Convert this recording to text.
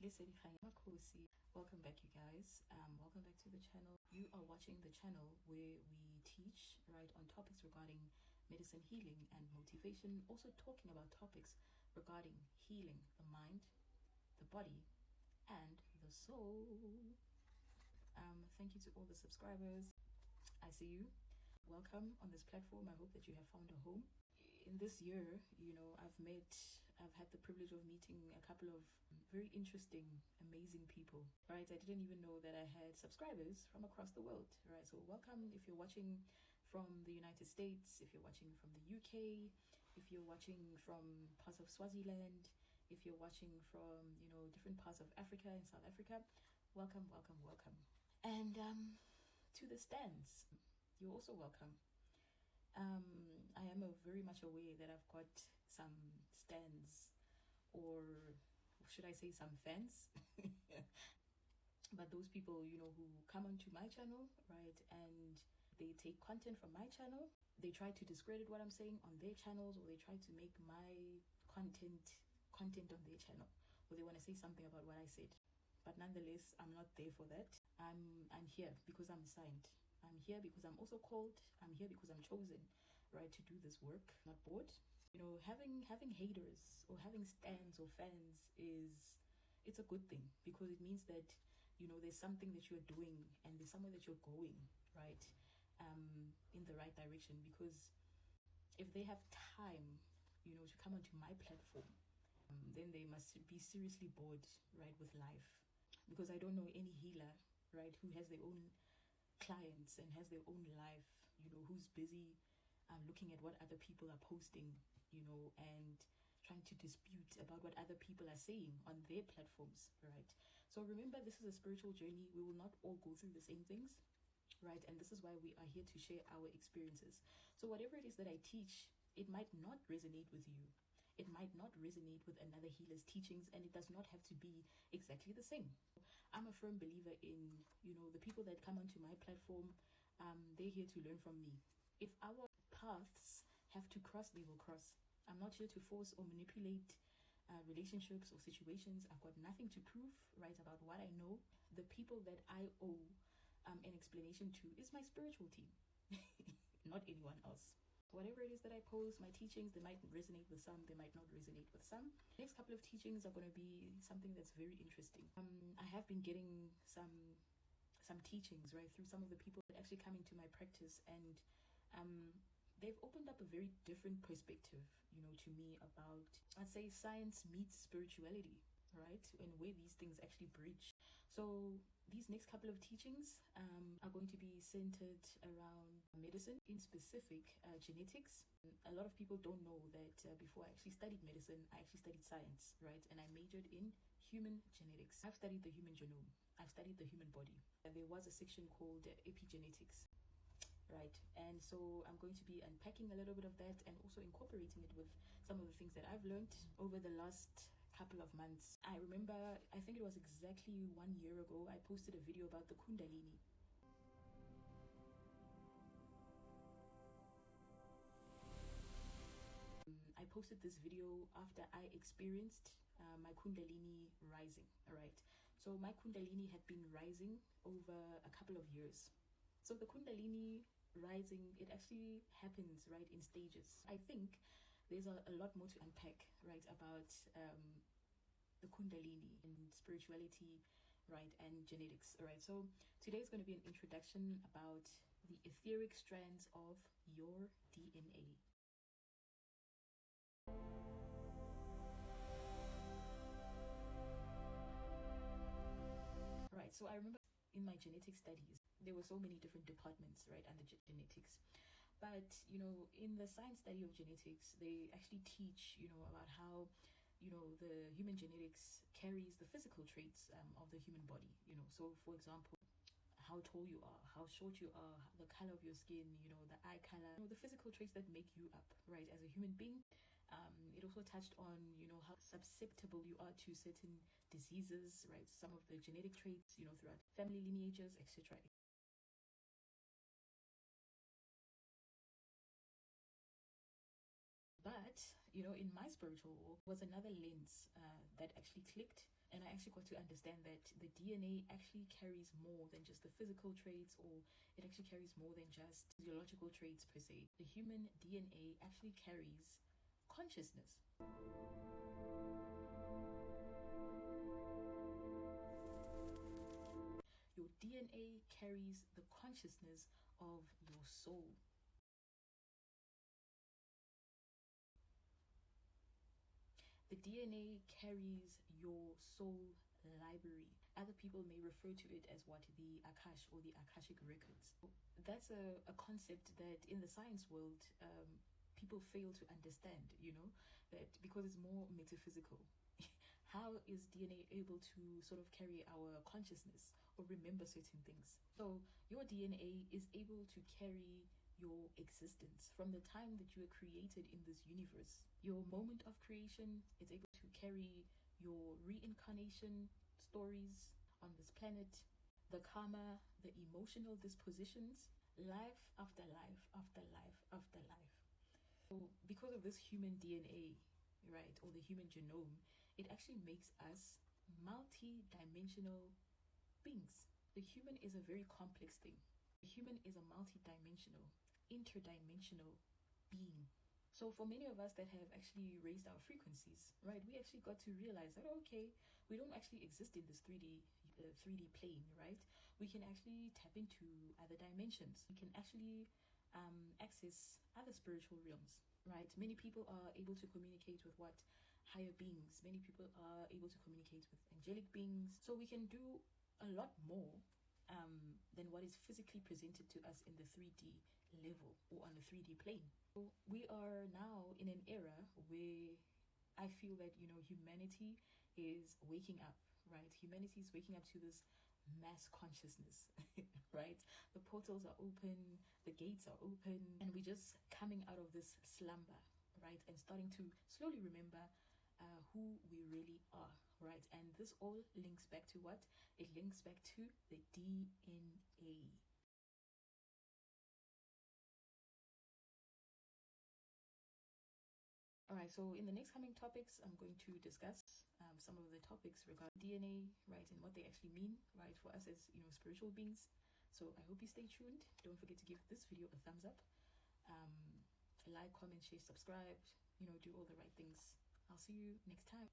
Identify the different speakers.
Speaker 1: Welcome back, you guys. Welcome back to the channel. You are watching the channel where we teach on topics regarding medicine, healing, and motivation. Also talking about topics regarding healing the mind, the body, and the soul. Thank you to all the subscribers. I see you. Welcome on this platform. I hope that you have found a home. In this year, I've had the privilege of meeting a couple of very interesting, amazing people, right? I didn't even know that I had subscribers from across the world, right? So welcome if you're watching from the United States, if you're watching from the UK, if you're watching from parts of Swaziland, if you're watching from, different parts of Africa and South Africa, welcome. And to the stands, you're also welcome. I am very much aware that I've got some stands, or should I say some fans, but those people, who come onto my channel, right, and they take content from my channel, they try to discredit what I'm saying on their channels, or they try to make my content on their channel, or they want to say something about what I said. But nonetheless, I'm not there for that. I'm here because I'm signed. I'm here because I'm also called. I'm here because I'm chosen, right, to do this work. I'm not bored. Having haters or having stands or fans it's a good thing, because it means that, there's something that you're doing and there's somewhere that you're going, right, in the right direction. Because if they have time, to come onto my platform, then they must be seriously bored, right, with life. Because I don't know any healer, right, who has their own clients and has their own life, who's busy looking at what other people are posting, and trying to dispute about what other people are saying on their platforms, right? So remember, this is a spiritual journey. We will not all go through the same things, right? And this is why we are here to share our experiences. So whatever it is that I teach, it might not resonate with you. It might not resonate with another healer's teachings, and it does not have to be exactly the same. I'm a firm believer in, the people that come onto my platform, they're here to learn from me. If our paths have to cross, they will cross. I'm not here to force or manipulate relationships or situations. I've got nothing to prove, right, about what I know. The people that I owe an explanation to is my spiritual team, not anyone else. Whatever it is that I post, my teachings, they might resonate with some, they might not resonate with some. Next couple of teachings are going to be something that's very interesting. I have been getting some teachings, right, through some of the people that actually come into my practice, and they've opened up a very different perspective, to me about, I'd say, science meets spirituality, right, and where these things actually bridge. So these next couple of teachings are going to be centered around medicine, in specific genetics. A lot of people don't know that before I actually studied medicine, I actually studied science, right? And I majored in human genetics. I've studied the human genome. I've studied the human body. There was a section called epigenetics, right? And so I'm going to be unpacking a little bit of that and also incorporating it with some of the things that I've learned over the last couple of months. I remember, I think it was exactly 1 year ago, I posted a video about the Kundalini. I posted this video after I experienced my Kundalini rising, all right? So my Kundalini had been rising over a couple of years. So the Kundalini rising, it actually happens, right, in stages. I think there's a lot more to unpack, right, about the Kundalini and spirituality, right, and genetics, all right? So today is going to be an introduction about the etheric strands of your DNA. Right, so I remember in my genetic studies, there were so many different departments, right, under genetics. But, in the science study of genetics, they actually teach, about how, the human genetics carries the physical traits of the human body, So, for example, how tall you are, how short you are, the color of your skin, the eye color, the physical traits that make you up, right, as a human being. It also touched on, how susceptible you are to certain diseases, right, some of the genetic traits, throughout family lineages, etc. But, in my spiritual walk was another lens that actually clicked And I actually got to understand that the DNA actually carries more than just the physical traits, or it actually carries more than just physiological traits per se. The human DNA actually carries consciousness. Your DNA carries the consciousness of your soul. The DNA carries your soul library. Other people may refer to it as what? The Akash, or the Akashic records. That's a concept that in the science world, people fail to understand, that because it's more metaphysical. How is DNA able to sort of carry our consciousness or remember certain things? So your DNA is able to carry your existence from the time that you were created in this universe. Your moment of creation is able to carry your reincarnation stories on this planet, the karma, the emotional dispositions, life after life after life after life. So because of this human DNA, right, or the human genome, it actually makes us multi-dimensional beings. The human is a very complex thing. The human is a multi-dimensional, interdimensional being. So for many of us that have actually raised our frequencies, right, we actually got to realize that, okay, we don't actually exist in this 3D plane, right? We can actually tap into other dimensions. We can actually access other spiritual realms, right? Many people are able to communicate with what? Higher beings. Many people are able to communicate with angelic beings. So we can do a lot more than what is physically presented to us in the 3D level or on the 3D plane. So we are now in an era where I feel that, humanity is waking up, right? Humanity is waking up to this mass consciousness, right? The portals are open, the gates are open, and we're just coming out of this slumber, right? And starting to slowly remember who we really are, right? And this all links back to what? It links back to the DNA. All right, so in the next coming topics, I'm going to discuss some of the topics regarding DNA, right, and what they actually mean, right, for us as, spiritual beings. So I hope you stay tuned. Don't forget to give this video a thumbs up. Like, comment, share, subscribe, do all the right things. I'll see you next time.